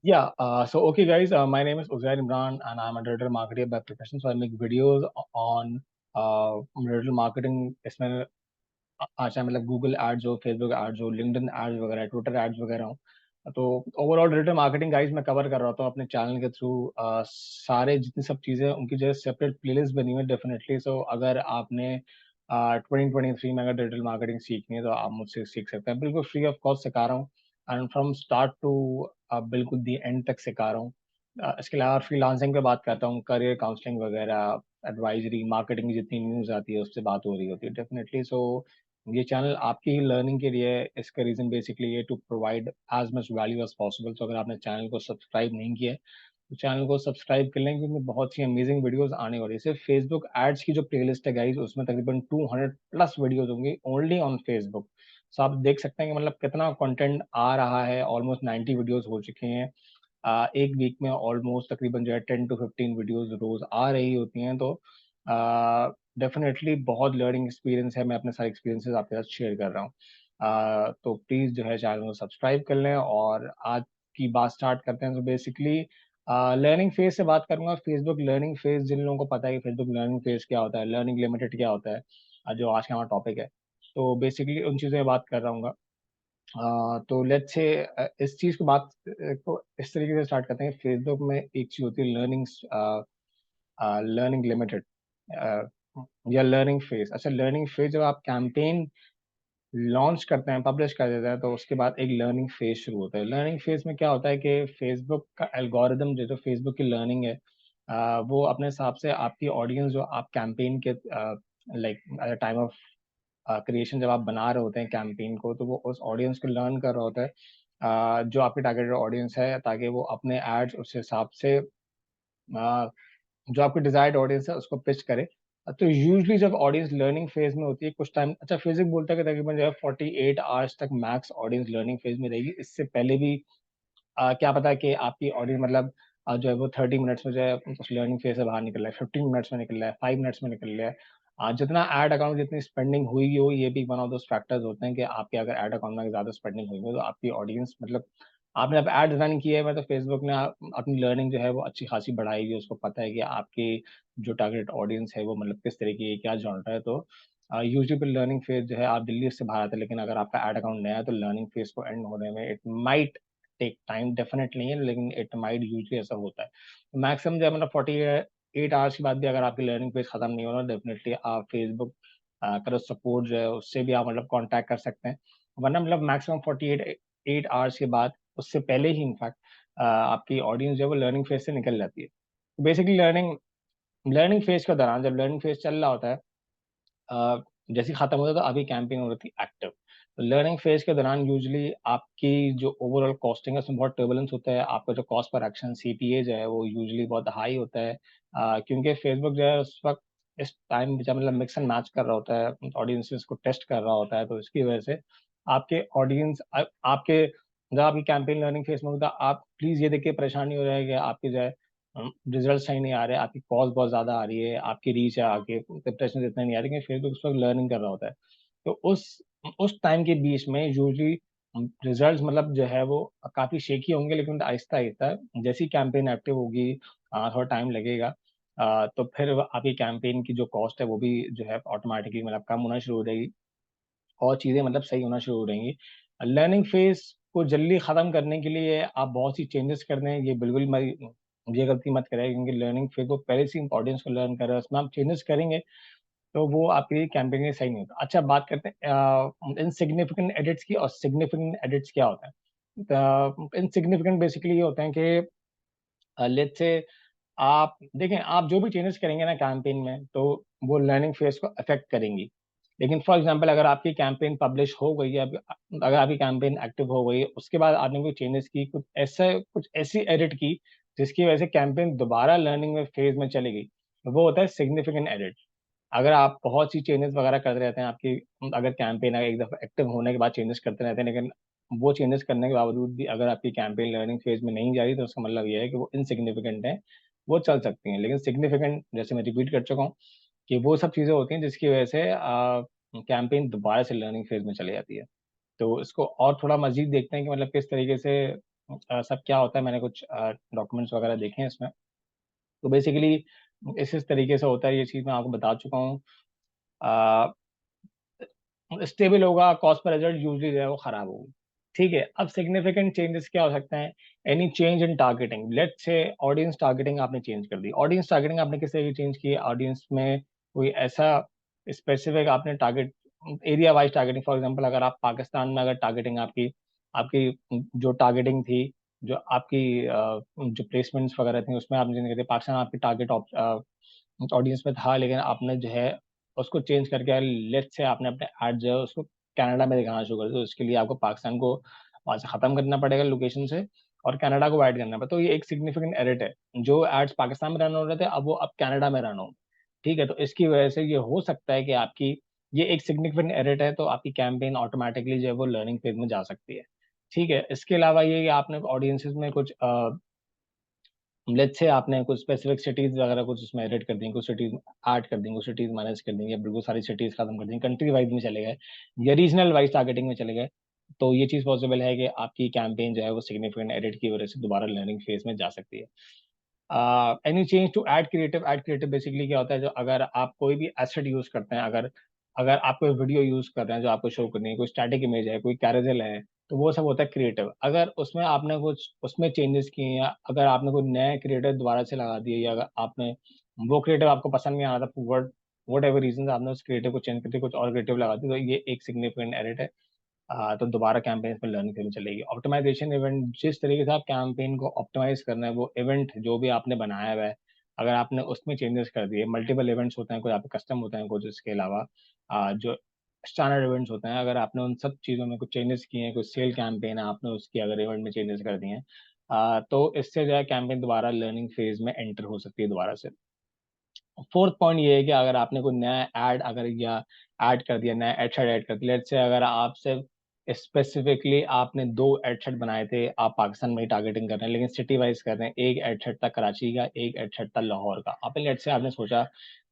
So okay, guys, my name is Uzair Imran, and I'm a digital marketer by profession. So I make videos on digital marketing. इसमें अच्छा मतलब Google ads हो, Facebook ads हो, LinkedIn ads वगैरह, Twitter ads वगैरह हो। तो overall digital marketing guys मैं कवर कर रहा था अपने चैनल के थ्रू। सारे जितनी सब चीज़ें हैं, उनकी जो सेपरेट प्लेलिस्ट बनी हुई है डेफिनेटली। सो अगर आपने 2023 में अगर डिजिटल मार्केटिंग सीखनी है तो आप मुझसे सीख सकते हैं, बिल्कुल फ्री ऑफ कॉस्ट सिखा रहा हूँ। एंड फ्रॉम स्टार्ट टू बिल्कुल दी एंड तक सिखा रहा हूँ। इसके अलावा फ्रीलांसिंग पे बात करता हूँ, करियर काउंसलिंग वगैरह, एडवाइजरी, मार्केटिंग की जितनी न्यूज़ आती है उससे बात हो रही होती है डेफिनेटली। सो ये चैनल आपकी ही लर्निंग के लिए है। इसका रीजन बेसिकली ये to provide as much value as possible. तो अगर आपने चैनल को सब्सक्राइब नहीं किया है तो चैनल को सब्सक्राइब कर लें, क्योंकि बहुत सी अमेजिंग वीडियोस आने वाली है। सिर्फ फेसबुक एड्स की जो प्लेलिस्ट है गाइस, उसमें तकरीबन 200 प्लस वीडियोस होंगी ओनली ऑन फेसबुक। सो आप देख सकते हैं कि मतलब कितना कंटेंट आ रहा है। ऑलमोस्ट 90 वीडियोस हो चुके हैं। एक वीक में ऑलमोस्ट तकरीबन जो है 10 to 15 वीडियोस रोज आ रही होती हैं। तो डेफिनेटली बहुत लर्निंग एक्सपीरियंस है, मैं अपने सारे एक्सपीरियंसेस आपके साथ शेयर कर रहा हूँ। तो प्लीज़ जो है चैनल को सब्सक्राइब कर लें, और आज की बात स्टार्ट करते हैं। तो बेसिकली लर्निंग फेज से बात करूंगा। फेसबुक लर्निंग फेज, जिन लोगों को पता है कि फेसबुक लर्निंग फेज क्या होता है, लर्निंग लिमिटेड क्या होता है, जो आज का हमारा टॉपिक है, तो बेसिकली उन चीज़ों में बात कर रहा हूँ। तो लेट्स से इस चीज़ को बात को इस तरीके से स्टार्ट करते हैं। फेसबुक में एक चीज़ होती है लर्निंग, लर्निंग लिमिटेड या लर्निंग फेज। अच्छा, लर्निंग फेज जब आप कैंपेन लॉन्च करते हैं, पब्लिश कर देते हैं, तो उसके बाद एक लर्निंग फेज शुरू होता है। लर्निंग फेज में क्या होता है कि फेसबुक का एल्गोरिदम, जो फेसबुक की लर्निंग है, वो अपने हिसाब से आपकी ऑडियंस जो आप कैंपेन के लाइक टाइम ऑफ क्रिएशन, जब आप बना रहे होते हैं कैंपेन को, तो वो उस ऑडियंस को लर्न कर रहा होता है, जो आपकी टारगेटेड ऑडियंस है, ताकि वो अपने एड्स उस हिसाब से जो आपकी डिजायर्ड ऑडियंस है उसको पिच करे। तो यूजुअली जब ऑडियंस लर्निंग फेज में होती है कुछ टाइम, अच्छा फेसबुक बोलता है कि तकरीबन जो है 48 आवर्स तक मैक्स ऑडियंस लर्निंग फेज में रहेगी। इससे पहले भी क्या पता है कि आपकी ऑडियंस मतलब जो है वो 30 मिनट्स में जो है उस लर्निंग फेज से बाहर निकल रहा है, 15 मिनट्स में निकल रहा है, 5 मिनट्स में निकल रहा है। जितना एड अकाउंट जितनी स्पेंडिंग हुई हो, ये भी वन ऑफ दोस फैक्टर्स होते हैं कि आपके अगर एड अकाउंट में ज़्यादा स्पेंडिंग हुई हो तो आपकी ऑडियंस मतलब आपने अब एड रन किए है, मतलब फेसबुक ने अपनी लर्निंग जो है वो अच्छी खासी बढ़ाई है। उसको पता है कि आपकी जो टारगेट ऑडियंस है वो मतलब किस तरीके की क्या जॉनर है। तो यूजुअली लर्निंग फेज जो है आप दिल्ली से बाहर आते हैं, लेकिन अगर आपका एड अकाउंट नया है तो लर्निंग फेज को एंड होने में it might take time, definite नहीं है, लेकिन इट माइट यूजली ऐसा होता है। मैक्सिमम जो है मतलब 48 आवर्स के बाद भी अगर आपकी लर्निंग पेज खत्म नहीं हो रहा, डेफिनेटली आप फेसबुक का सपोर्ट जो है उससे भी आप मतलब कांटेक्ट कर सकते हैं। वरना मतलब मैक्सिमम 48 आवर्स के बाद, उससे पहले ही इनफैक्ट आपकी ऑडियंस जो है वो लर्निंग फेज से निकल जाती है। बेसिकली लर्निंग लर्निंग फेज के दौरान, जब लर्निंग फेज चल रहा होता है, जैसे ही खत्म होता है तो अभी कैंपेन हो रही थी एक्टिव। तो लर्निंग फेज के दौरान यूजुअली आपकी जो ओवरऑल कॉस्टिंग है उसमें बहुत टर्बुलेंस होता है। आपका जो कॉस्ट पर एक्शन सीपीए जो है वो यूजुअली बहुत हाई होता है, क्योंकि फेसबुक जो है उस वक्त इस टाइम जब मतलब मिक्स एंड मैच कर रहा होता है, ऑडियंसेस को टेस्ट कर रहा होता है। तो इसकी वजह से आपके ऑडियंस आपके जब आपकी कैंपेन लर्निंग फेज में होता है, आप प्लीज ये देख के परेशानी हो जाए कि आपकी जो है रिजल्ट सही नहीं आ रहे, आपकी कॉस्ट बहुत ज्यादा आ रही है, आपकी रीच है आगे इंप्रेशन इतना नहीं आ रही, फेसबुक उस वक्त लर्निंग कर रहा होता है। तो उस टाइम के बीच में यूजली रिजल्ट्स मतलब जो है वो काफी शेकी होंगे, लेकिन आहिस्ता आहिस्ता जैसी कैंपेन एक्टिव होगी, थोड़ा टाइम लगेगा, तो फिर आपकी कैंपेन की जो कॉस्ट है वो भी जो है ऑटोमेटिकली मतलब कम होना शुरू हो जाएगी, और चीज़ें मतलब सही होना शुरू हो जाएंगी। लर्निंग फेज को जल्दी ख़त्म करने के लिए आप बहुत सी चेंजेस कर दें, ये बिल्कुल मैं ये गलती मत करें, क्योंकि लर्निंग फेज को पहले से ऑडियंस को लर्न कर रहे हैं, उसमें आप चेंजेस करेंगे तो वो आपके कैंपेन के सही नहीं होता। अच्छा, बात करते हैं इनसिग्निफिकेंट एडिट्स की। और सिग्निफिकेंट एडिट्स क्या होता है? इनसिग्निफिकेंट बेसिकली ये होते हैं कि लेट्स से आप देखें, आप जो भी चेंजेस करेंगे ना कैंपेन में, तो वो लर्निंग फेज को अफेक्ट करेंगी। लेकिन फॉर एग्जांपल अगर आपकी कैंपेन पब्लिश हो गई है, अगर आपकी कैंपेन एक्टिव हो गई है, उसके बाद आपने कोई चेंजेस की, कुछ ऐसी एडिट की जिसकी वजह से कैंपेन दोबारा लर्निंग में फेज में चली गई, तो वो होता है सिग्निफिकेंट एडिट। अगर आप बहुत सी चेंजेस वगैरह करते रहते हैं, आपकी अगर कैंपेन एक दफा एक्टिव होने के बाद चेंजेस करते रहते हैं, लेकिन वो चेंजेस करने के बावजूद भी अगर आपकी कैंपेन लर्निंग फेज में नहीं जा रही, तो उसका मतलब ये है कि वो इनसिग्निफिकेंट है, वो चल सकती हैं। लेकिन सिग्निफिकेंट, जैसे मैं रिपीट कर चुका हूँ, कि वो सब चीज़ें होती हैं जिसकी वजह से कैंपेन दोबारा से लर्निंग फेज में चली जाती है। तो इसको और थोड़ा मजीद देखते हैं कि मतलब किस तरीके से सब क्या होता है, मैंने कुछ डॉक्यूमेंट्स वगैरह देखे हैं इसमें। तो बेसिकली इस तरीके से होता है, ये चीज़ मैं आपको बता चुका हूँ। स्टेबल होगा, कॉस्ट पर रिजल्ट यूजली जो है वो खराब होगी। ठीक है, अब सिग्निफिकेंट चेंजेस क्या हो सकते हैं? Any change in targeting, let's say audience targeting आपने चेंज कर दी। ऑडियंस टारगेटिंग आपने किस तरह की चेंज की? ऑडियंस में कोई ऐसा स्पेसिफिक आपने target, area wise targeting, for example अगर आप पाकिस्तान में अगर टारगेटिंग आपकी आपकी जो टारगेटिंग थी, जो आपकी जो प्लेसमेंट्स वगैरह थी उसमें आपने चेंज कर दिया, पाकिस्तान आपकी टारगेट ऑडियंस में था, लेकिन आपने जो है उसको चेंज करके लेट्स से आपने अपने ऐड जो है उसको कनाडा में दिखाना शुरू कर दिया। तो उसके लिए आपको पाकिस्तान को वहां से खत्म करना पड़ेगा लोकेशन से, और कनाडा को ऐड करना पड़ेगा। तो ये एक सिग्निफिकेंट एडिट है। जो एड्स पाकिस्तान में रन हो रहे थे अब वो अब कनाडा में रन हो। ठीक है, तो इसकी वजह से ये हो सकता है कि आपकी ये एक सिग्निफिकेंट एडिट है, तो आपकी कैंपेन ऑटोमेटिकली जो है वो लर्निंग फेज में जा सकती है। ठीक है, इसके अलावा ये कि आपने ऑडियंसेस में कुछ लेट्स से आपने कुछ स्पेसिफिक सिटीज वगैरह कुछ उसमें एडिट कर दी, कुछ सिटीज ऐड कर दी, कुछ सिटीज माइनस कर दी, या बिल्कुल सारी सिटीज खत्म कर दी, कंट्री वाइज में चले गए या रीजनल वाइज टारगेटिंग में चले गए, तो ये चीज पॉसिबल है कि आपकी कैंपेन जो है वो सिग्निफिकेंट एडिट की वजह से दोबारा लर्निंग फेज में जा सकती है। Any change to ad creative basically क्या होता है? जो अगर आप कोई भी एसेट यूज करते हैं, अगर अगर आप कोई वीडियो यूज कर रहे हैं जो आपको शो करनी है, कोई स्टैटिक इमेज है, कोई कैरोसेल है, तो वो सब होता है क्रिएटिव। अगर उसमें आपने कुछ उसमें चेंजेस किए, या अगर आपने कोई नया क्रिएटिव दोबारा से लगा दिए, या अगर आपने वो क्रिएटिव आपको पसंद नहीं आ रहा था, वट एवर रीजन आपने उस क्रिएटिव को चेंज करके कुछ और क्रिएटिव लगा दिया, तो ये एक सिग्निफिकेंट एडिट है। तो दोबारा कैंपेन में लर्निंग करनी चलेगी। ऑप्टिमाइजेशन इवेंट, जिस तरीके से आप कैंपेन को ऑप्टिमाइज करना है, वो इवेंट जो भी आपने बनाया हुआ है, अगर आपने उसमें चेंजेस कर दिए, मल्टीपल इवेंट्स होते हैं, कोई आपके कस्टम होते हैं कुछ, इसके अलावा जो स्टैंडर्ड इवेंट्स होते हैं, अगर आपने उन सब चीज़ों में कुछ चेंजेस किए हैं, कुछ सेल कैंपेन है आपने उसकी अगर इवेंट में चेंजेस कर दिए हैं, तो इससे जो है कैंपेन दोबारा लर्निंग फेज में एंटर हो सकती है दोबारा से। फोर्थ पॉइंट ये है कि अगर आपने कोई नया ऐड अगर या ऐड कर दिया, नया एड सेट ऐड कर दिया, लेट्स से अगर आप सिर्फ स्पेसिफिकली आपने दो एड सेट बनाए थे, आप पाकिस्तान में ही टारगेटिंग कर रहे हैं लेकिन सिटी वाइज कर रहे हैं, एक एड सेट था कराची का, एक एड सेट था लाहौर का। आपने लेट्स से आपने सोचा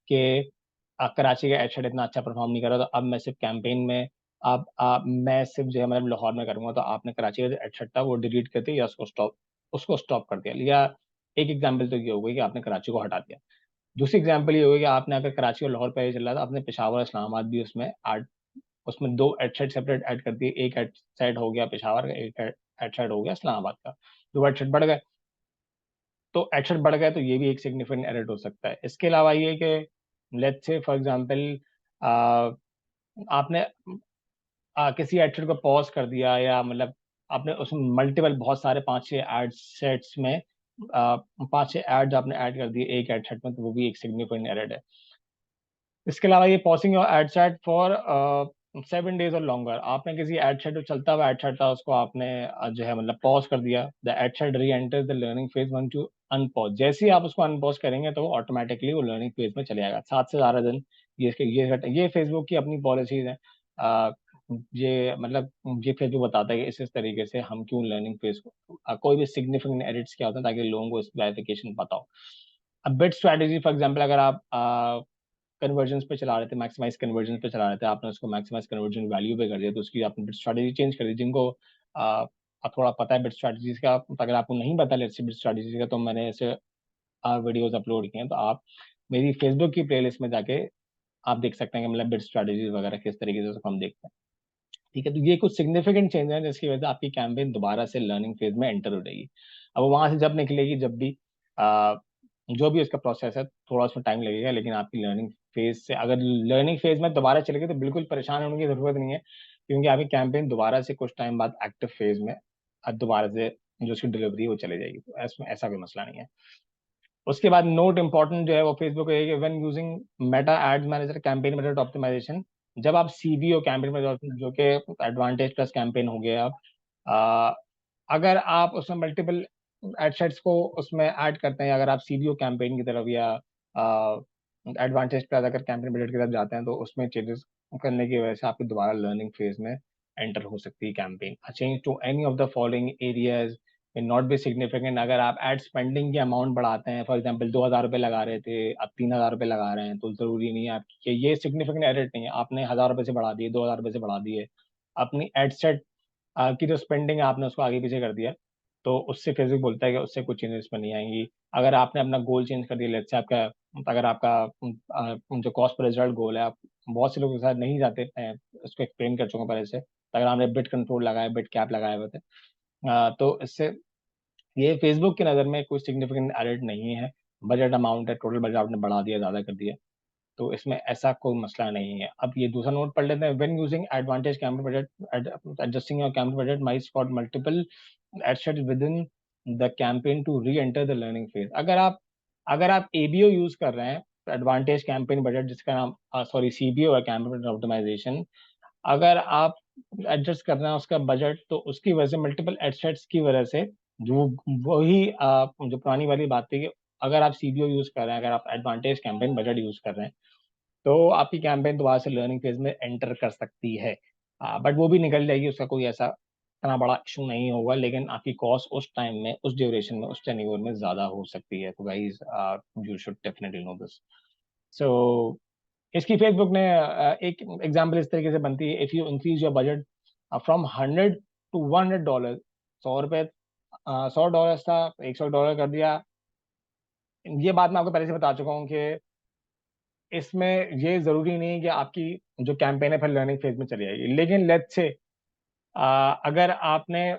कि कराची का एड सेट इतना अच्छा परफॉर्म नहीं कर रहा, तो अब मैं सिर्फ कैंपेन में अब मैं सिर्फ जो है मतलब लाहौर में करूंगा, तो आपने कराची का जो एड सेट था वो डिलीट कर दिया या उसको स्टॉप कर दिया। या एक एग्जाम्पल तो ये हो गई कि आपने कराची को हटा दिया। दूसरी एग्जाम्पल ये होगी कि आपने अगर कराची और लाहौर पे चल रहा था, आपने पेशावर इस्लामाबाद भी उसमें ऐड, उसमें दो एडसेट सेपरेट ऐड कर दिए, एक एडसेट हो गया पेशावर का, एक एडसेट हो गया इस्लामाबाद का। दो एडसेट बढ़ गए, तो एडसेट बढ़ गए, तो ये भी एक सिग्निफिकेंट एडिट हो सकता है। इसके अलावा ये कि लेट्स से फॉर एग्जांपल आपने किसी एडसेट को पॉज कर दिया, या मतलब आपने उसमें मल्टीपल बहुत सारे पांच छह एड सेट्स में पांच छह एड्स आपने ऐड कर दिए एक एडसेट में, तो वो भी एक सिग्निफिकेंट एडिट है। इसके अलावा ये pausing your ad set for 7 days और लॉन्गर, आपने किसी एड सेट जो चलता हुआ एड सेट था उसको आपने जो है मतलब पॉज कर दिया। द एड सेट री enter the learning phase one two unpause, जैसे ही आप उसको अनपॉज करेंगे तो वो ऑटोमेटिकली वो लर्निंग फेज में चले जाएगा 7 से 11 दिन। ये फेसबुक की अपनी पॉलिसीज है। अ, ये मतलब ये फेसबुक बताता है कि इस तरीके से हम क्यों लर्निंग फेज को कोई भी सिग्निफिकेंट एडिट्स क्या होता है, ताकि लोगों को इस क्लैरिफिकेशन पता हो। अब बिट स्ट्रेटेजी फॉर एग्जांपल, अगर आप कन्वर्जन पे चला रहे थे, मैक्सिमाइज कन्वर्जन पे चला रहे थे, आपने उसको मैक्सिमाइज कन्वर्जन वैल्यू पे कर दिया, तो उसकी आपने बिट स्ट्रेटेजी चेंज कर दी। जिनको आप थोड़ा पता है बिट स्ट्रेटेजीज का, अगर आपको नहीं पता लेट्स से बिट स्ट्रेटेजीज का, तो मैंने ऐसे वीडियोस अपलोड किए हैं, तो आप मेरी फेसबुक की प्लेलिस्ट में जाके आप देख सकते हैं कि मतलब बिट स्ट्रेटेजीज वगैरह किस तरीके से उसको हम देखते हैं। ठीक है, तो ये कुछ सिग्निफिकेंट चेंज है जिसकी वजह से आपकी कैंपेन दोबारा से लर्निंग फेज में एंटर हो जाएगी। अब वो वहां से जब निकलेगी, जब भी आ, जो भी उसका प्रोसेस है, थोड़ा उसमें टाइम लगेगा, लेकिन आपकी लर्निंग फेज से अगर लर्निंग फेज में दोबारा चलेगी तो बिल्कुल परेशान होने की जरूरत नहीं है, क्योंकि आपकी कैंपेन दोबारा से कुछ टाइम बाद एक्टिव फेज में दोबारा से जो उसकी डिलीवरी है वो चले जाएगी, तो ऐसा कोई मसला नहीं है। उसके बाद नोट इंपॉर्टेंट जो है वो फेसबुक है कि when using Meta ads manager campaign method optimization, जब आप सीबीओ कैंपेन मेथड जो कि एडवांटेज प्लस कैंपेन हो गया, आप अगर आप उसमें मल्टीपल एडसेट्स को उसमें ऐड करते हैं, अगर आप सीबीओ कैंपेन की तरफ या एडवांटेज प्लस अगर कैंपेन मेथड की तरफ जाते हैं, तो उसमें चेंजेस करने की वजह से आपकी दोबारा लर्निंग फेज में एंटर हो सकती है campaign. Change to any of the following areas may not be significant। अगर आप एड स्पेंडिंग की अमाउंट बढ़ाते हैं, फॉर एग्जांपल 2,000 रुपये लगा रहे थे, अब 3,000 रुपये लगा रहे हैं, तो जरूरी नहीं है आपकी ये सिग्निफिकेंट एडिट नहीं है, आपने 1,000 रुपये से बढ़ा दिए, 2,000 रुपये से बढ़ा दिए, अपनी एड सेट की जो स्पेंडिंग है आपने उसको आगे पीछे कर दिया, तो उससे फेसबुक बोलता है कि उससे कुछ चेंजेस इसमें नहीं आएंगी। अगर आपने अपना गोल चेंज कर दिया, लेट्स से आपका, अगर आपका जो कॉस्ट पर रिजल्ट गोल है, आप बहुत से लोगों के साथ नहीं जाते, मैं उसको एक्सप्लेन कर चुका हूँ पहले से, तो अगर आपने बिट कंट्रोल लगाया, बिट कैप लगाए हुए थे, तो इससे ये फेसबुक की नज़र में कोई सिग्निफिकेंट एडिट नहीं है। बजट अमाउंट है, टोटल बजट आपने बढ़ा दिया, ज़्यादा कर दिया, तो इसमें ऐसा कोई मसला नहीं है। अब ये दूसरा नोट पढ़ लेते हैं। When using advantage campaign budget, adjusting your campaign budget might spot multiple ad set within the campaign to reenter the learning phase. अगर आप एबीओ यूज कर रहे हैं, तो एडवांटेज कैंपेन बजट, जिसका नाम सॉरी सीबीओ है, कैंपेन ऑप्टिमाइजेशन, अगर आप एडजस्ट कर रहे हैं उसका बजट, तो उसकी वजह से मल्टीपल एडसेट्स की वजह से जो वही जो पुरानी वाली बात थी कि अगर आप सीबीओ यूज कर रहे हैं, अगर आप एडवांटेज कैंपेन बजट यूज कर रहे हैं, तो आपकी कैंपेन दोबारा से लर्निंग फेज में एंटर कर सकती है। बट वो भी निकल जाएगी, उसका कोई ऐसा इतना बड़ा इशू नहीं होगा, लेकिन आपकी कॉस्ट उस टाइम में, उस ड्यूरेशन में, उस टेन्योर में ज्यादा हो सकती है। तो guys, you should definitely know this. So इसकी फेसबुक ने एक एग्जांपल इस तरीके से बनती है, if you increase your budget from 100 to $100, $100, $100 था, $100 कर दिया। ये बात मैं आपको पहले से बता चुका हूँ कि इसमें ये जरूरी नहीं है कि आपकी जो कैंपेन है फिर लर्निंग फेज में चली जाएगी, लेकिन लेट्स से अगर आपने,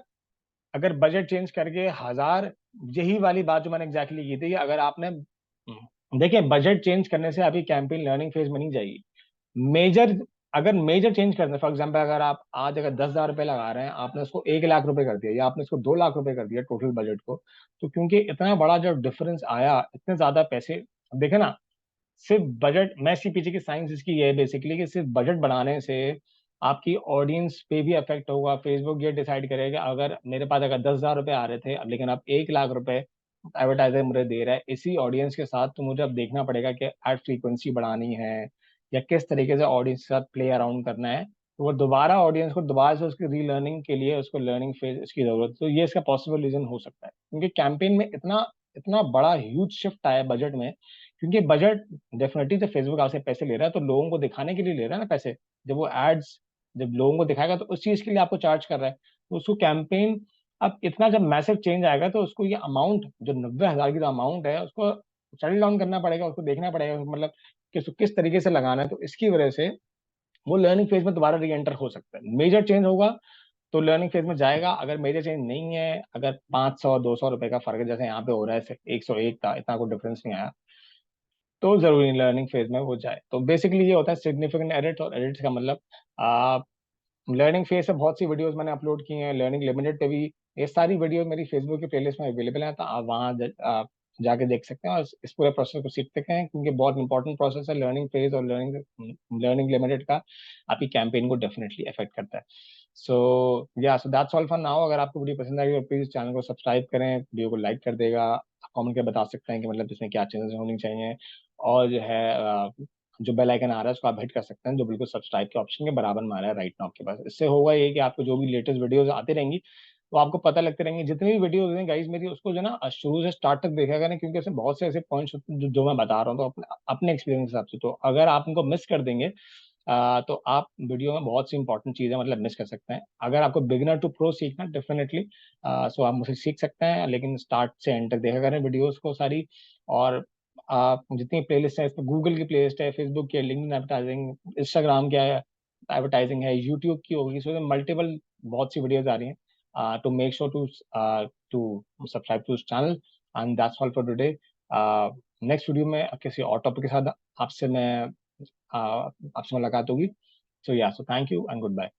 अगर बजट चेंज करके 1000, यही वाली बात जो मैंने एग्जैक्टली की थी, अगर आपने देखिए, बजट चेंज करने से आपकी कैंपेन लर्निंग फेज में नहीं जाएगी। मेजर, अगर मेजर चेंज करना है, फॉर एग्जाम्पल अगर आप आज अगर $10,000 लगा रहे हैं, आपने उसको 1 लाख रुपए कर दिया, या आपने उसको 2 लाख रुपए कर दिया टोटल बजट को, तो क्योंकि इतना बड़ा जो डिफरेंस आया, इतने ज्यादा पैसे, देखे ना, सिर्फ बजट, मैं इसके पीछे की साइंस इसकी ये है बेसिकली कि सिर्फ बजट बढ़ाने से आपकी ऑडियंस पे भी इफेक्ट होगा। फेसबुक ये डिसाइड करेगा, अगर मेरे पास अगर $10,000 आ रहे थे, अब लेकिन अब 1 लाख रुपए एडवर्टाइजर मुझे दे रहा है इसी ऑडियंस के साथ, तो मुझे अब देखना पड़ेगा कि एड फ्रीक्वेंसी बढ़ानी है या किस तरीके से ऑडियंस के साथ प्ले अराउंड करना है। तो वो दोबारा ऑडियंस को दोबारा से उसकी रीलर्निंग के लिए उसको लर्निंग फेज इसकी जरूरत, तो ये इसका पॉसिबल रीजन हो सकता है, क्योंकि कैंपेन में इतना इतना बड़ा ह्यूज शिफ्ट आया बजट में। क्योंकि बजट डेफिनेटली, जब फेसबुक आपसे पैसे ले रहा है तो लोगों को दिखाने के लिए ले रहा है ना पैसे। जब वो एड्स, जब लोगों को दिखाएगा तो उस चीज के लिए आपको चार्ज कर रहा है, तो उसको कैंपेन, अब इतना जब मैसिव चेंज आएगा तो उसको ये अमाउंट, जो 90,000 की जो अमाउंट है, उसको सेटल डाउन करना पड़ेगा, उसको देखना पड़ेगा, मतलब कि उसको किस तरीके से लगाना है। तो इसकी वजह से वो लर्निंग फेज में दोबारा री एंटर हो सकता है। मेजर चेंज होगा तो लर्निंग फेज में जाएगा, अगर मेजर चेंज नहीं है, अगर 500 200 रुपए का फर्क है, जैसे यहाँ पे हो रहा है, 101 का, इतना कोई डिफरेंस नहीं आया, तो जरूरी लर्निंग फेज में वो जाए। तो बेसिकली ये होता है सिग्निफिकेंट एडिट, और एडिट का मतलब लर्निंग फेज से बहुत सी वीडियोस मैंने अपलोड की हैं, लर्निंग लिमिटेड पे भी। ये सारी वीडियो मेरी फेसबुक की प्लेलिस्ट में अवेलेबल है, तो आप वहाँ जाके देख सकते हैं और इस पूरे प्रोसेस को सीख सकते हैं, क्योंकि बहुत इंपॉर्टेंट प्रोसेस है लर्निंग फेज, और लर्निंग लिमिटेड का आपकी कैंपेन को डेफिनेटली अफेक्ट करता है। सो yeah, so that's all for now. अगर आपको वीडियो पसंद आई तो प्लीज चैनल को सब्सक्राइब करें, वीडियो को लाइक कर देगा, कमेंट के बता सकते हैं कि मतलब इसमें क्या चेंजेस होनी चाहिए, और जो है जो बेल आइकन आ रहा है उसको आप हिट कर सकते हैं, जो बिल्कुल सब्सक्राइब के ऑप्शन के बराबर में आ रहा है राइट नाउ आपके पास। इससे होगा ये कि आपको जो भी लेटेस्ट वीडियोस आती रहेंगी, तो आपको पता लगते रहेंगे। जितनी भी वीडियोस हैं गाइस मेरी, उसको जो ना शुरू से स्टार्ट तक देखा करें, क्योंकि उसमें बहुत से ऐसे पॉइंट्स होते हैं जो मैं बता रहा हूँ, तो अपने अपने एक्सपीरियंस के हिसाब से। तो अगर आप उनको मिस कर देंगे, तो आप वीडियो में बहुत सी इंपॉर्टेंट चीजें मतलब मिस कर सकते हैं। अगर आपको बिगिनर टू प्रो सीखना डेफिनेटली, सो आप मुझसे सीख सकते हैं, लेकिन स्टार्ट से एंड तक देखा करें वीडियोस को सारी। और आप जितनी प्लेलिस्ट है, इसमें गूगल की प्लेलिस्ट है, फेसबुक की, लिंक्डइन एडवर्टाइजिंग, इंस्टाग्राम की एडवर्टाइजिंग है, यूट्यूब की होगी, सो मल्टीपल बहुत सी वीडियोज आ रही हैं। To make sure to subscribe to channel, and that's all for today. Next video में किसी और टॉपिक के साथ आपसे मुलाकात होगी। So yeah, so thank you and good bye.